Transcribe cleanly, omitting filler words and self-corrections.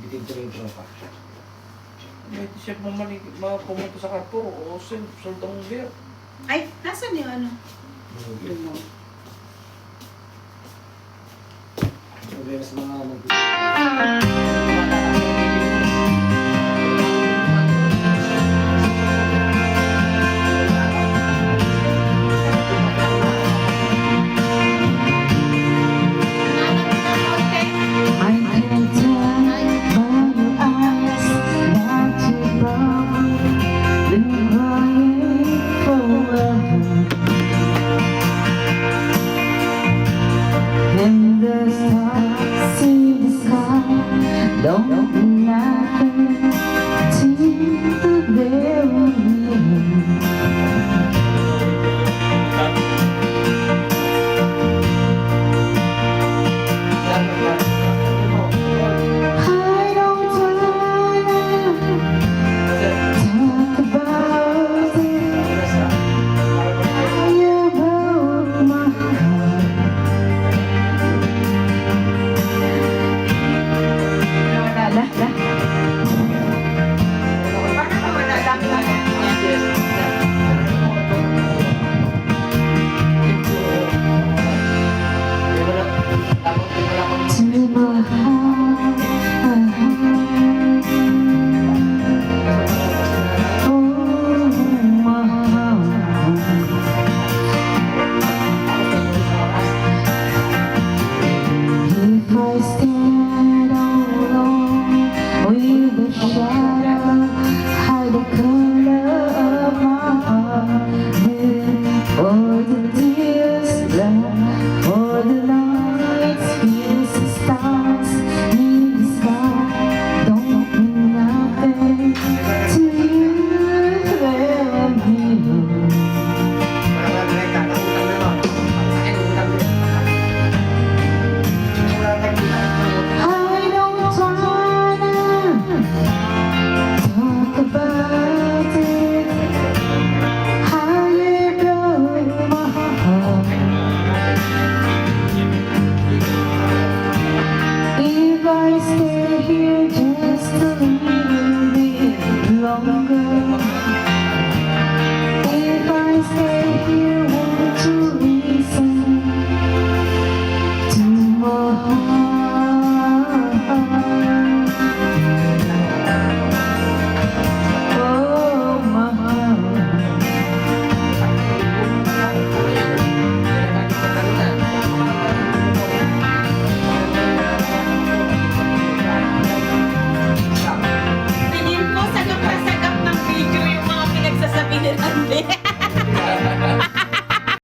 Bitin-tuloy yung tropa. May siya pumunta sa Carrefour o Sultang Beer. Ay, nasan yung ano? Lumog. Problema sa mga don't mean nothing till they're with I don't wanna talk about it. How you broke my heart. To my heart, oh my heart. If I stand alone with the shadow, hide the color of my heart. Then all the tears left, all the lights, fears and stars in the sky don't mean nothing to you and me. I don't wanna talk about it. How you broke my heart. If I stay here just a little bit longer, if I stay here, won't you listen to my heart? Oh, my heart. Tingin ko sagap na sagap ng video yung mga pinagsasabi ni Randy.